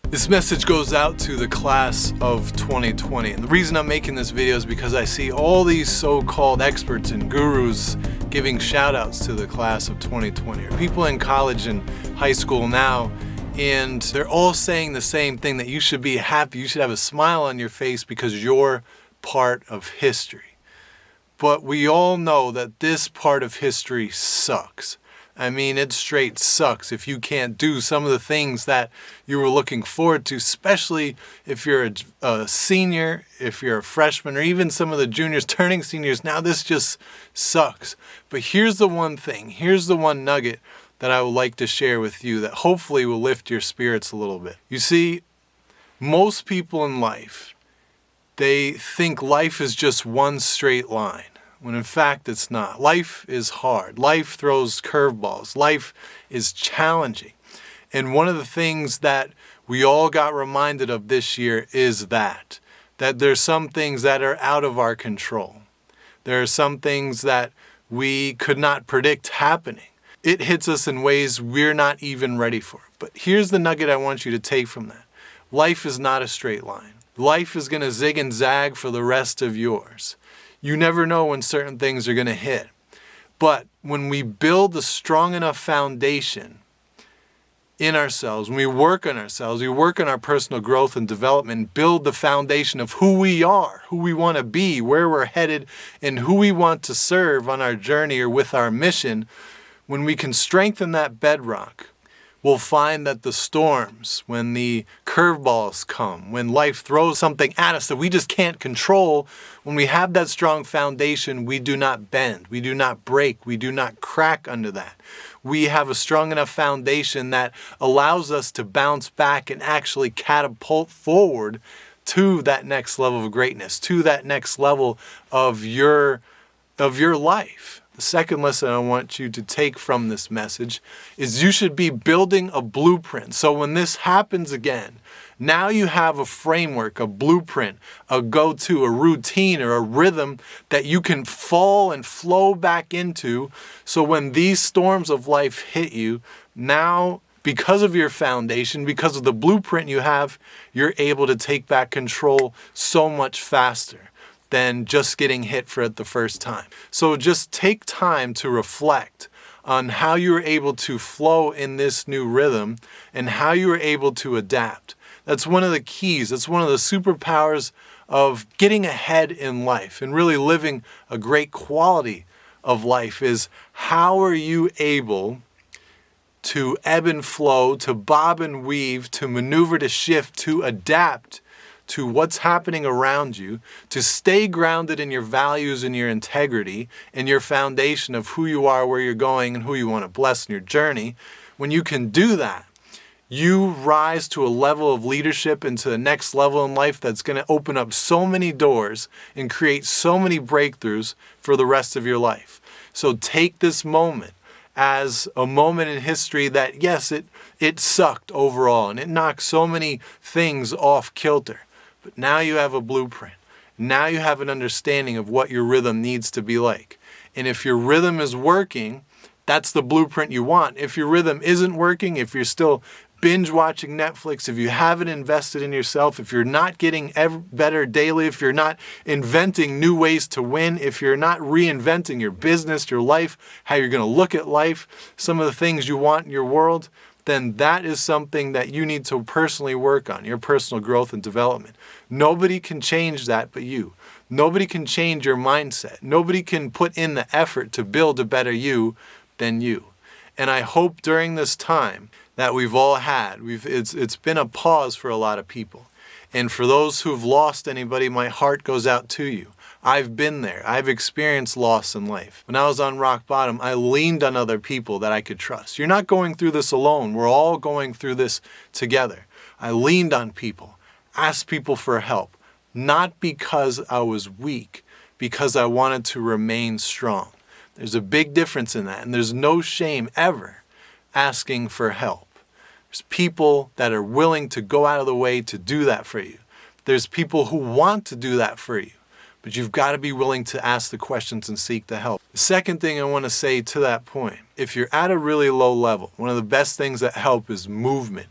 This message goes out to the class of 2020. And the reason I'm making this video is because I see all these so-called experts and gurus giving shout outs to the class of 2020, or people in college and high school now, and they're all saying the same thing, that you should be happy, you should have a smile on your face because you're part of history. But we all know that this part of history sucks. I mean, it straight sucks if you can't do some of the things that you were looking forward to, especially if you're a senior, if you're a freshman, or even some of the juniors turning seniors. Now this just sucks. But here's the one thing, here's the one nugget that I would like to share with you that hopefully will lift your spirits a little bit. You see, most people in life, they think life is just one straight line, when in fact it's not. Life is hard. Life throws curveballs. Life is challenging. And one of the things that we all got reminded of this year is that there's some things that are out of our control. There are some things that we could not predict happening. It hits us in ways we're not even ready for. But here's the nugget I want you to take from that. Life is not a straight line. Life is going to zig and zag for the rest of yours. You never know when certain things are going to hit. But when we build a strong enough foundation in ourselves, when we work on ourselves, we work on our personal growth and development, build the foundation of who we are, who we want to be, where we're headed, and who we want to serve on our journey or with our mission, when we can strengthen that bedrock, we'll find that the storms, when the curveballs come, when life throws something at us that we just can't control, when we have that strong foundation, we do not bend, we do not break, we do not crack under that. We have a strong enough foundation that allows us to bounce back and actually catapult forward to that next level of greatness, to that next level of your life. The second lesson I want you to take from this message is you should be building a blueprint. So when this happens again, now you have a framework, a blueprint, a go-to, a routine, or a rhythm that you can fall and flow back into. So when these storms of life hit you, now because of your foundation, because of the blueprint you have, you're able to take back control so much faster than just getting hit for it the first time. So just take time to reflect on how you were able to flow in this new rhythm and how you were able to adapt. That's one of the keys. That's one of the superpowers of getting ahead in life and really living a great quality of life, is how are you able to ebb and flow, to bob and weave, to maneuver, to shift, to adapt to what's happening around you, to stay grounded in your values and your integrity and your foundation of who you are, where you're going, and who you want to bless in your journey. When you can do that, you rise to a level of leadership into the next level in life that's going to open up so many doors and create so many breakthroughs for the rest of your life. So take this moment as a moment in history that, yes, it sucked overall and it knocked so many things off kilter. But now you have a blueprint. Now you have an understanding of what your rhythm needs to be like. And if your rhythm is working, that's the blueprint you want. If your rhythm isn't working, if you're still binge watching Netflix, if you haven't invested in yourself, if you're not getting better daily, if you're not inventing new ways to win, if you're not reinventing your business, your life, how you're going to look at life, some of the things you want in your world, then that is something that you need to personally work on, your personal growth and development. Nobody can change that but you. Nobody can change your mindset. Nobody can put in the effort to build a better you than you. And I hope during this time that we've all had, it's been a pause for a lot of people. And for those who've lost anybody, my heart goes out to you. I've been there. I've experienced loss in life. When I was on rock bottom, I leaned on other people that I could trust. You're not going through this alone. We're all going through this together. I leaned on people, asked people for help, not because I was weak, because I wanted to remain strong. There's a big difference in that, and there's no shame ever asking for help. There's people that are willing to go out of the way to do that for you. There's people who want to do that for you. But you've got to be willing to ask the questions and seek the help. The second thing I want to say to that point, if you're at a really low level, one of the best things that help is movement.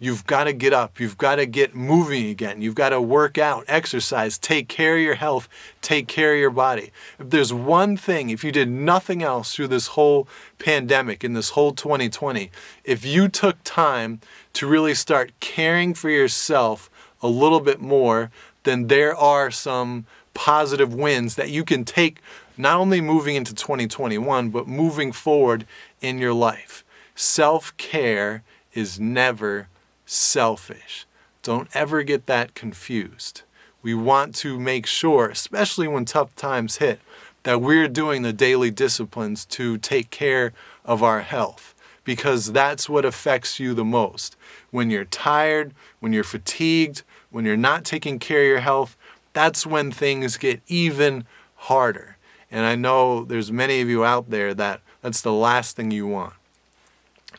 You've got to get up. You've got to get moving again. You've got to work out, exercise, take care of your health, take care of your body. If there's one thing, if you did nothing else through this whole pandemic, in this whole 2020, if you took time to really start caring for yourself a little bit more, then there are some positive wins that you can take, not only moving into 2021, but moving forward in your life. Self-care is never selfish. Don't ever get that confused. We want to make sure, especially when tough times hit, that we're doing the daily disciplines to take care of our health, because that's what affects you the most. When you're tired, when you're fatigued, when you're not taking care of your health, that's when things get even harder. And I know there's many of you out there that's the last thing you want,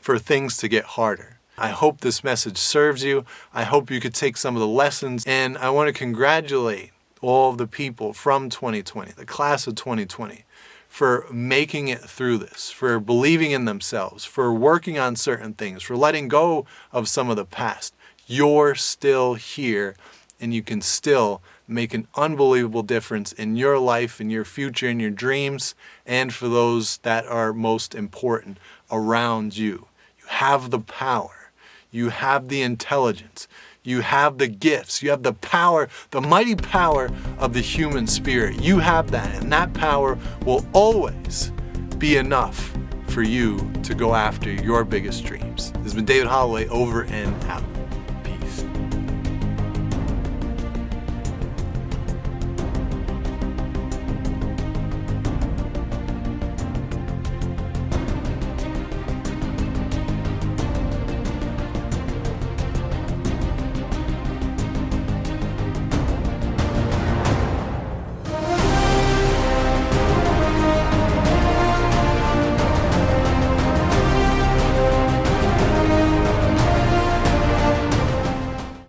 for things to get harder. I hope this message serves you. I hope you could take some of the lessons, and I want to congratulate all of the people from 2020, the class of 2020, for making it through this, for believing in themselves, for working on certain things, for letting go of some of the past. You're still here, and you can still make an unbelievable difference in your life, in your future, in your dreams, and for those that are most important around you. You have the power. You have the intelligence. You have the gifts. You have the power, the mighty power of the human spirit. You have that, and that power will always be enough for you to go after your biggest dreams. This has been David Holloway, over and out.